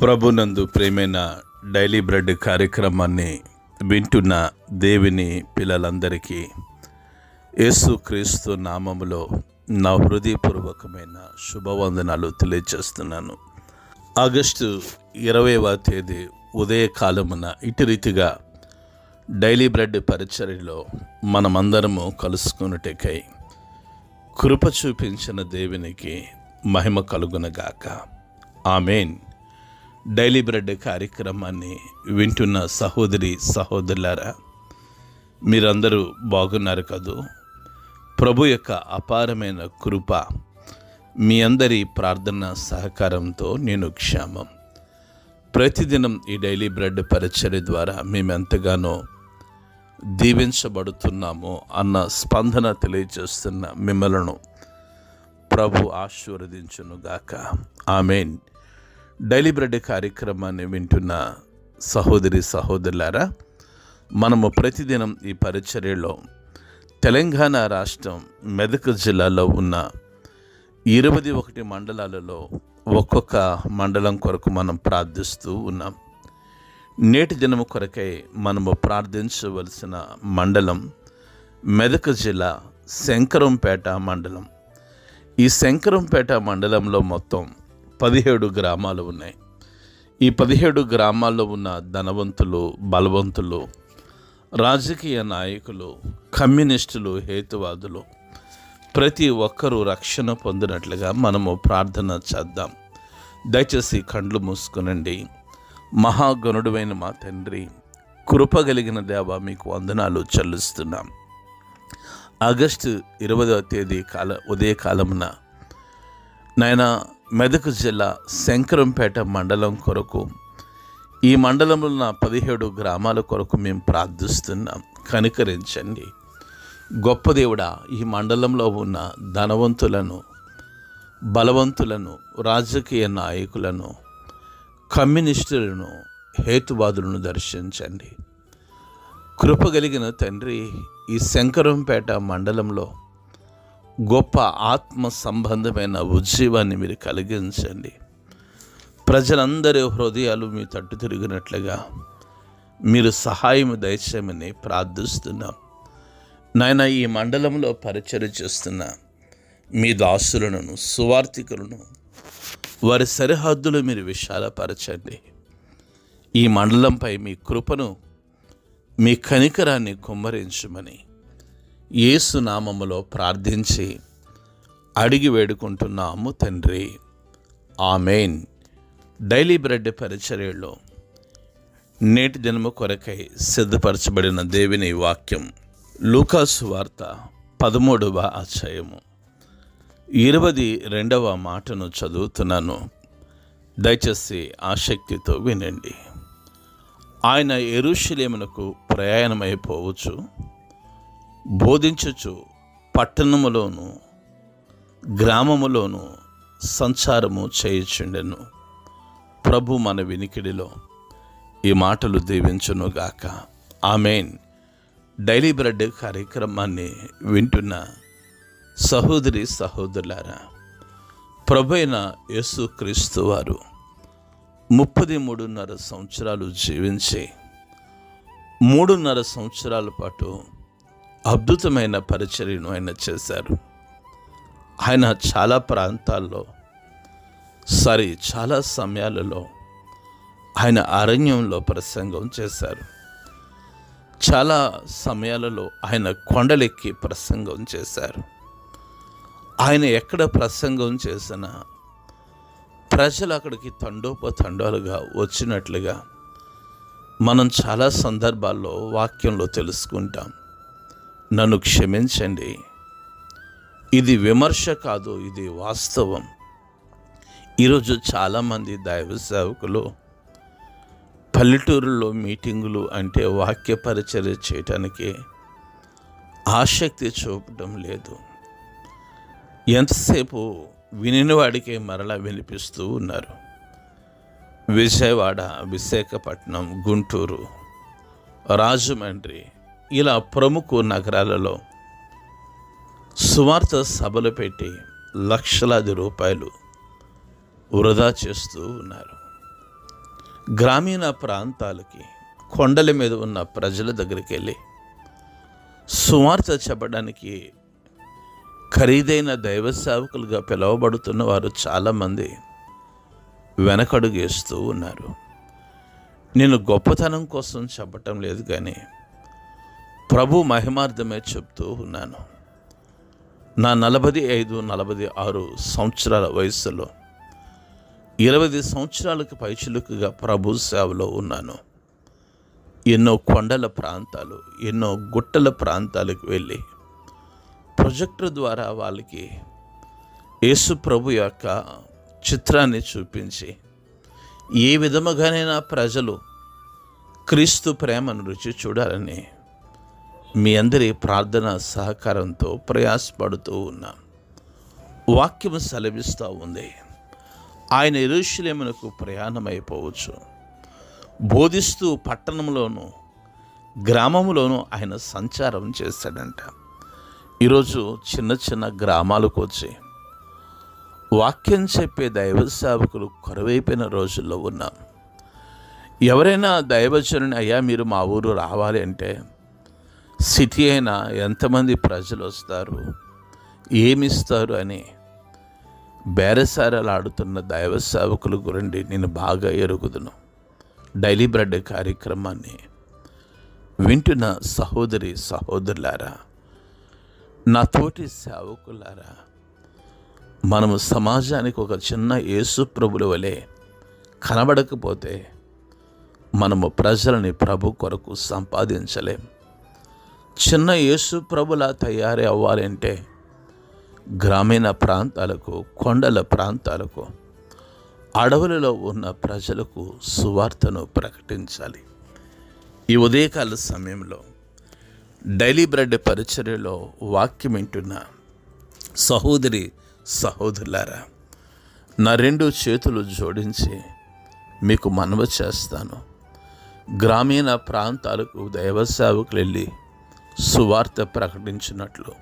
ప్రభునందు ప్రేమైన daily bread కార్యక్రమాన్ని వింటున్న దేవుని పిల్లలందరికీ యేసుక్రీస్తు నామములో నా హృదయపూర్వకమైన శుభవందనాలు తెలియజేస్తున్నాను. ఆగస్టు 20వ తేదీ ఉదయకాలమున ఇటు రీతిగా డైలీ బ్రెడ్ పరిచర్యలో మనమందరము కలుసుకున్నటకై కృప చూపించిన దేవునికి మహిమ కలుగునగాక. ఆమేన్. డైలీ బ్రెడ్ కార్యక్రమాన్ని వింటున్న సహోదరి సహోదరులారా, మీరందరూ బాగున్నారు కదూ? ప్రభు యొక్క అపారమైన కృప మీ అందరి ప్రార్థన సహకారంతో నేను క్షేమం. ప్రతిదినం ఈ డైలీ బ్రెడ్ పరిచర్య ద్వారా మేమెంతగానో దీవించబడుతున్నామో అన్న స్పందన తెలియజేస్తున్న మిమ్మలను ప్రభు ఆశీర్వదించునుగాక. ఆమేన్. డైలీ బ్రెడ్ కార్యక్రమాన్ని వింటున్న సహోదరి సహోదరులారా, మనము ప్రతిదినం ఈ పరిచర్యలో తెలంగాణ రాష్ట్రం మెదక్ జిల్లాలో ఉన్న 21 మండలాలలో ఒక్కొక్క మండలం కొరకు మనం ప్రార్థిస్తూ ఉన్నాం. నేటి దినము కొరకై మనము ప్రార్థించవలసిన మండలం మెదక్ జిల్లా శంకరంపేట మండలం. ఈ శంకరంపేట మండలంలో మొత్తం 17 గ్రామాలు ఉన్నాయి. ఈ 17 గ్రామాల్లో ఉన్న ధనవంతులు, బలవంతులు, రాజకీయ నాయకులు, కమ్యూనిస్టులు, హేతువాదులు ప్రతి ఒక్కరూ రక్షణ పొందినట్లుగా మనము ప్రార్థన చేద్దాం. దయచేసి కండ్లు మూసుకునండి. మహాగణుడువైన మా తండ్రి, కృపగలిగిన దేవ, మీకు వందనాలు చెల్లిస్తున్నాం. ఆగస్టు 20వ తేదీ ఉదయకాలమున నాయన మెదక్ జిల్లా శంకరంపేట మండలం కొరకు, ఈ మండలంలో ఉన్న 17 గ్రామాల కొరకు మేము ప్రార్థిస్తున్నాం. కనికరించండి గొప్ప దేవుడా. ఈ మండలంలో ఉన్న ధనవంతులను, బలవంతులను, రాజకీయ నాయకులను, కమ్యూనిస్టులను, హేతువాదులను దర్శించండి. కృపగలిగిన తండ్రి, ఈ శంకరంపేట మండలంలో గొప్ప ఆత్మ సంబంధమైన ఉజ్జీవాన్ని మీరు కలిగించండి. ప్రజలందరి హృదయాలు మీ తట్టు తిరిగినట్లుగా మీరు సహాయం దయచేయమని ప్రార్థిస్తున్నాం. నాయన, ఈ మండలంలో పరిచర్య చేస్తున్న మీ దాసులను, సువార్థికులను, వారి సరిహద్దులు మీరు విశాలపరచండి. ఈ మండలంపై మీ కృపను, మీ కనికరాన్ని కుమ్మరించమని యేసు నామములో ప్రార్థించి అడిగి వేడుకుంటున్నాము తండ్రి. ఆమేన్. డైలీ బ్రెడ్ పరిచర్యలో నేటి దినము కొరకై సిద్ధపరచబడిన దేవుని వాక్యం లూకాసు వార్త 13వ అధ్యాయము 22వ మాటను చదువుతున్నాను. దయచేసి ఆసక్తితో వినండి. ఆయన యెరూషలేమునకు ప్రయాణమైపోవచ్చు, బోధించుచు పట్టణములోను గ్రామములోను సంచారము చేయుచుండెను. ప్రభు మన వినికిడిలో ఈ మాటలు దీవించునుగాక. ఆమేన్. డైలీ బ్రెడ్ కార్యక్రమాన్ని వింటున్న సహోదరి సహోదరులారా, ప్రభు అయిన యేసుక్రీస్తు వారు 33.5 సంవత్సరాలు జీవించి 3.5 సంవత్సరాల పాటు అద్భుతమైన పరిచర్యను ఆయన చేశారు. ఆయన చాలా ప్రాంతాల్లో, చాలా సమయాలలో ఆయన అరణ్యంలో ప్రసంగం చేశారు. చాలా సమయాలలో ఆయన కొండలెక్కి ప్రసంగం చేశారు. ఆయన ఎక్కడ ప్రసంగం చేసినా ప్రజలు అక్కడికి తండోపతండాలుగా వచ్చినట్లుగా మనం చాలా సందర్భాల్లో వాక్యంలో తెలుసుకుంటాం. నన్ను క్షమించండి, ఇది విమర్శ కాదు, ఇది వాస్తవం. ఈరోజు చాలామంది దైవ సేవకులు పల్లెటూరులో మీటింగులు అంటే వాక్య పరిచర్య చేయటానికి ఆసక్తి చూపటం లేదు. ఎంతసేపు వినినవాడికే మరలా వినిపిస్తూ ఉన్నారు. విజయవాడ, విశాఖపట్నం, గుంటూరు, రాజమండ్రి ఇలా ప్రముఖ నగరాలలో సువార్త సభలు పెట్టి లక్షలాది రూపాయలు వృధా చేస్తూ ఉన్నారు. గ్రామీణ ప్రాంతాలకి, కొండల మీద ఉన్న ప్రజల దగ్గరికి వెళ్ళి సువార్త చెప్పడానికి ఖరీదైన దైవ సేవకులుగా పిలువబడుతున్న వారు చాలామంది వెనకడుగేస్తూ ఉన్నారు. నేను గొప్పతనం కోసం చెప్పటం లేదు, కానీ ప్రభు మహిమార్థమే చెప్తూ ఉన్నాను. నా 45-46 సంవత్సరాల వయసులో 20 సంవత్సరాలకు పైచిలుకుగా ప్రభు సేవలో ఉన్నాను. ఎన్నో కొండల ప్రాంతాలు, ఎన్నో గుట్టల ప్రాంతాలకు వెళ్ళి ప్రొజెక్టర్ ద్వారా వాళ్ళకి యేసు ప్రభు యొక్క చిత్రాన్ని చూపించి ఏ విధముగానైనా ప్రజలు క్రీస్తు ప్రేమను రుచి చూడాలని మీ అందరి ప్రార్థన సహకారంతో ప్రయాసపడుతూ ఉన్నాం. వాక్యం సెలవిస్తూ ఉంది, ఆయన యెరూషలేమునకు ప్రయాణమైపోవచ్చు. బోధిస్తూ పట్టణంలోనూ గ్రామంలోనూ ఆయన సంచారం చేశాడంట. ఈరోజు చిన్న చిన్న గ్రామాలకు వచ్చి వాక్యం చెప్పే దైవ సేవకులు కొరవైపోయిన రోజుల్లో ఉన్నాం. ఎవరైనా దైవజనుని, అయ్యా మీరు మా ఊరు రావాలి అంటే సిటీ అయినా ఎంతమంది ప్రజలు వస్తారు, ఏమిస్తారు అని బేరసారాలు ఆడుతున్న దైవ సేవకుల గురించి నేను బాగా ఎరుగుదును. డైలీ బ్రెడ్ కార్యక్రమాన్ని వింటున్న సహోదరి సహోదరులారా, నా తోటి సేవకులారా, మనము సమాజానికి ఒక చిన్న యేసు ప్రభుల వలె కనబడకపోతే మనము ప్రజలని ప్రభు కొరకు సంపాదించలేం. చిన్న యేసు ప్రభులా తయారీ అవ్వాలంటే గ్రామీణ ప్రాంతాలకు, కొండల ప్రాంతాలకు, అడవులలో ఉన్న ప్రజలకు సువార్తను ప్రకటించాలి. ఈ ఉదయకాల సమయంలో డైలీ బ్రెడ్ పరిచర్యలో వాక్యం వింటున్న సహోదరి సహోదరులారా, నా 2 చేతులు జోడించి మీకు మనవి చేస్తాను. గ్రామీణ ప్రాంతాలకు దైవ సేవకులు వెళ్ళి సువార్త ప్రకటించినట్లు,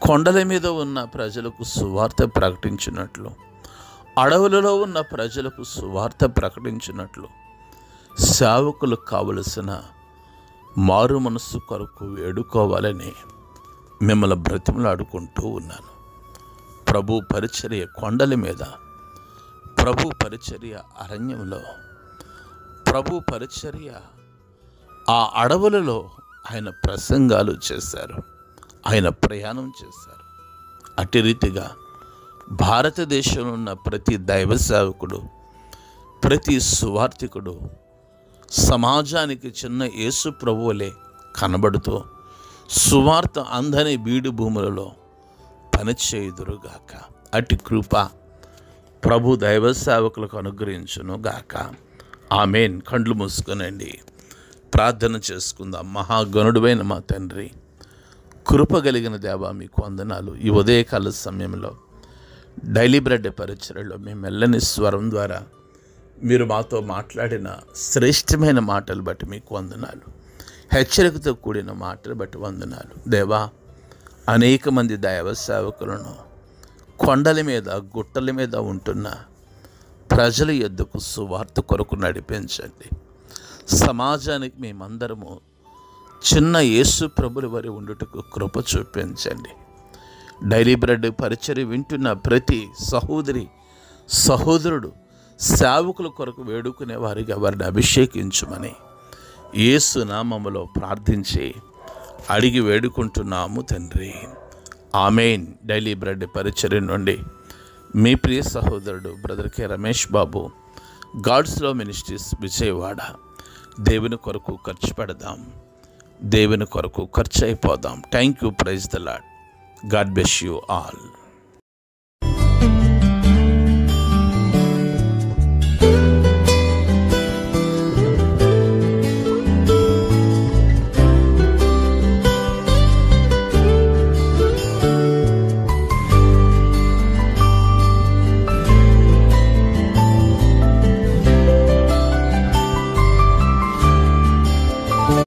కొండల మీద ఉన్న ప్రజలకు సువార్త ప్రకటించినట్లు, అడవులలో ఉన్న ప్రజలకు సువార్త ప్రకటించినట్లు సేవకులకు కావలసిన మారు మనసు కొరకు వేడుకోవాలని మిమ్మల్ని బ్రతిమలాడుకుంటూ ఉన్నాను. ప్రభు పరిచర్య కొండల మీద, ప్రభు పరిచర్య అరణ్యంలో, ప్రభు పరిచర్య ఆ అడవులలో ఆయన ప్రసంగాలు చేశారు, ఆయన ప్రయాణం చేశారు. అట్టి రీతిగా భారతదేశంలో ఉన్న ప్రతి దైవ సేవకుడు, ప్రతి సువార్థికుడు సమాజానికి చిన్న యేసు ప్రభువులే కనబడుతూ సువార్త అందని బీడు భూములలో పనిచేయుదురుగాక. అట్టి కృప ప్రభు దైవ సేవకులకు అనుగ్రహించును గాక. ఆమేన్. కండ్లు మూసుకొనండి, ప్రార్థన చేసుకుందాం. మహాగణుడువైన మా తండ్రి, కృప కలిగిన దేవా, మీకు వందనాలు. ఈ ఉదయకాల సమయంలో డైలీ బ్రెడ్ పరిచర్యలో మీ మెల్లని స్వరం ద్వారా మీరు మాతో మాట్లాడిన శ్రేష్టమైన మాటలు బట్టి మీకు వందనాలు. హెచ్చరికతో కూడిన మాటలు బట్టి వందనాలు దేవా. అనేక మంది దైవ సేవకులను కొండల మీద, గుట్టల మీద ఉంటున్న ప్రజల యొద్దకు సువార్త కొరకు నడిపించండి. సమాజానికి మేమందరము చిన్న యేసు ప్రభుల వారి ఉండుటకు కృప చూపించండి. డైలీ బ్రెడ్ పరిచర్య వింటున్న ప్రతి సహోదరి సహోదరుడు సేవకుల కొరకు వేడుకునే వారిగా వారిని అభిషేకించుమని యేసు నామములో ప్రార్థించి అడిగి వేడుకుంటున్నాము తండ్రి. ఆమేన్. డైలీ బ్రెడ్ పరిచర్య నుండి మీ ప్రియ సహోదరుడు brother K Ramesh Babu, God's love ministries, Vijayawada. దేవుని కొరకు ఖర్చు పెడదాం, దేవుని కొరకు ఖర్చు అయిపోదాం. Thank you. Praise the Lord. God bless you all.